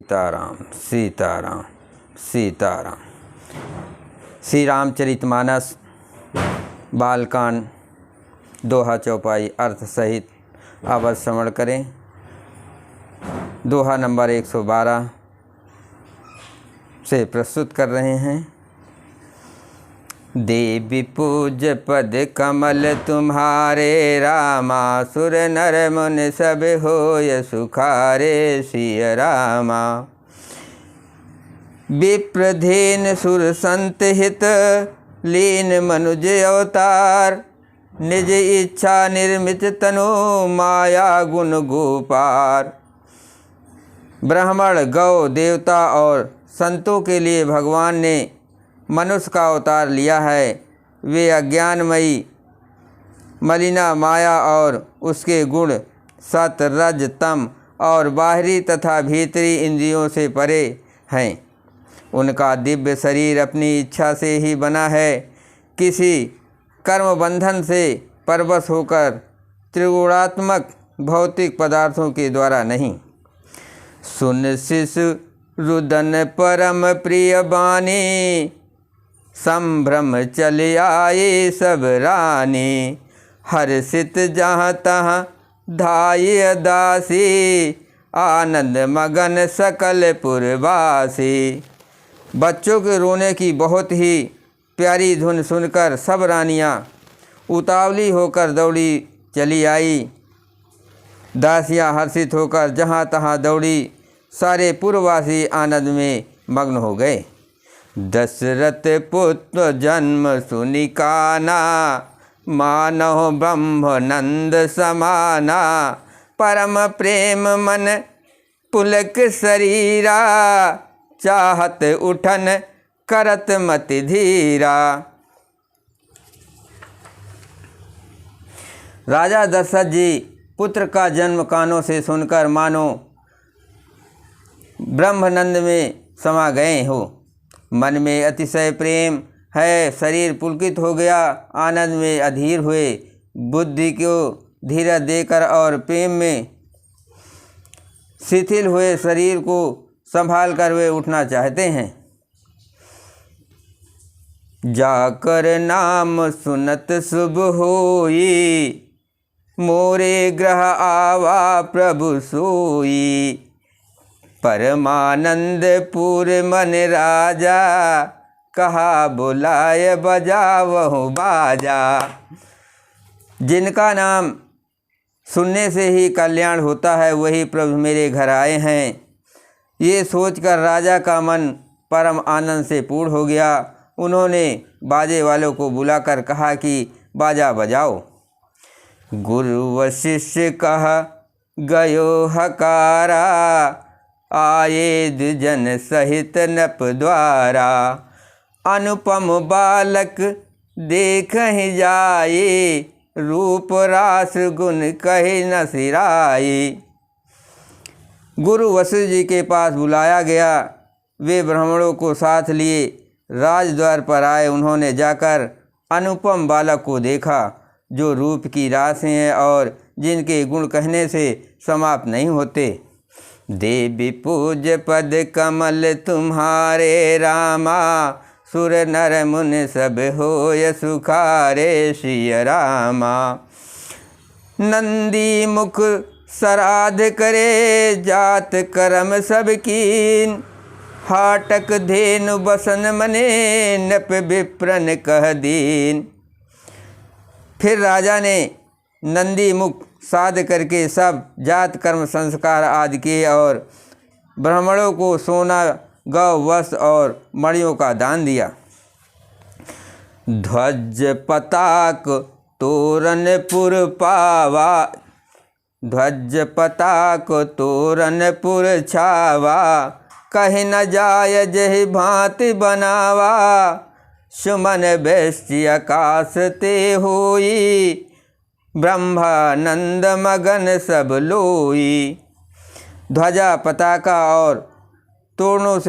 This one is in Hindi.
सीताराम सीताराम सीताराम। श्री रामचरितमानस बालकांड दोहा चौपाई अर्थ सहित अवश्य श्रवण करें। दोहा नंबर 112 से प्रस्तुत कर रहे हैं। देवी पूज पद कमल तुम्हारे, रामा सुर नर मुनि सब होय सुखारे। सिय रामा विप्रधेन सुर संत हित, लीन मनुज अवतार। निज इच्छा निर्मित तनु, माया गुण गोपार। ब्राह्मण गौ देवता और संतों के लिए भगवान ने मनुष्य का अवतार लिया है। वे अज्ञानमयी मलिना माया और उसके गुण सत रज तम और बाहरी तथा भीतरी इंद्रियों से परे हैं। उनका दिव्य शरीर अपनी इच्छा से ही बना है, किसी कर्म बंधन से परवश होकर त्रिगुणात्मक भौतिक पदार्थों के द्वारा नहीं। सुन शिशु रुदन परम प्रिय बानी, संभ्रम चल आए सब रानी। हर्षित जहाँ तहाँ धाय दासी, आनंद मगन सकल पुरवासी। बच्चों के रोने की बहुत ही प्यारी धुन सुनकर सब रानियाँ उतावली होकर दौड़ी चली आई। दासियाँ हर्षित होकर जहाँ तहाँ दौड़ी, सारे पुरवासी आनंद में मग्न हो गए। दशरथ पुत्र जन्म सुनि काना, मानव ब्रह्मानंद समाना। परम प्रेम मन पुलक शरीरा, चाहत उठन करत मति धीरा। राजा दशरथ जी पुत्र का जन्म कानों से सुनकर मानो ब्रह्मानंद में समा गए हो। मन में अतिशय प्रेम है, शरीर पुलकित हो गया, आनंद में अधीर हुए। बुद्धि को धीरज देकर और प्रेम में शिथिल हुए शरीर को संभाल कर वे उठना चाहते हैं। जाकर नाम सुनत शुभ होई, मोरे ग्रह आवा प्रभु सोई। परमानंद पूर मन राजा, कहा बुलाय बजावहु बाजा। जिनका नाम सुनने से ही कल्याण होता है, वही प्रभु मेरे घर आए हैं। ये सोचकर राजा का मन परम आनंद से पूर्ण हो गया। उन्होंने बाजे वालों को बुलाकर कहा कि बाजा बजाओ। गुरु वशिष्य कहा गयो हकारा, आये द्विजन सहित नप द्वारा। अनुपम बालक देख ही जाए, रूप रास गुण कहे न सिराए। गुरु वशिष्ठ जी के पास बुलाया गया। वे ब्राह्मणों को साथ लिए राजद्वार पर आए। उन्होंने जाकर अनुपम बालक को देखा, जो रूप की राशि हैं और जिनके गुण कहने से समाप्त नहीं होते। देवी पूज पद कमल तुम्हारे, रामा सुर नर मुनि सब होय सुखारे। सिय रामा नंदी मुख सराध करे, जात कर्म सब कीन। हाटक धेनु बसन मने, नप विप्रन कह दीन। फिर राजा ने नंदी मुख साध करके सब जात कर्म संस्कार आदि किए और ब्राह्मणों को सोना गौ वस्त्र और मणियों का दान दिया। ध्वज पताक तोरण पुर पावा, ध्वज पताक तोरण पुर छावा। कहीं न जाय जहि भांति बनावा, सुमन वैश्य आकाश ते होई। ब्रह्मानंद मगन सब लोई। ध्वजा पताका और तोरणों से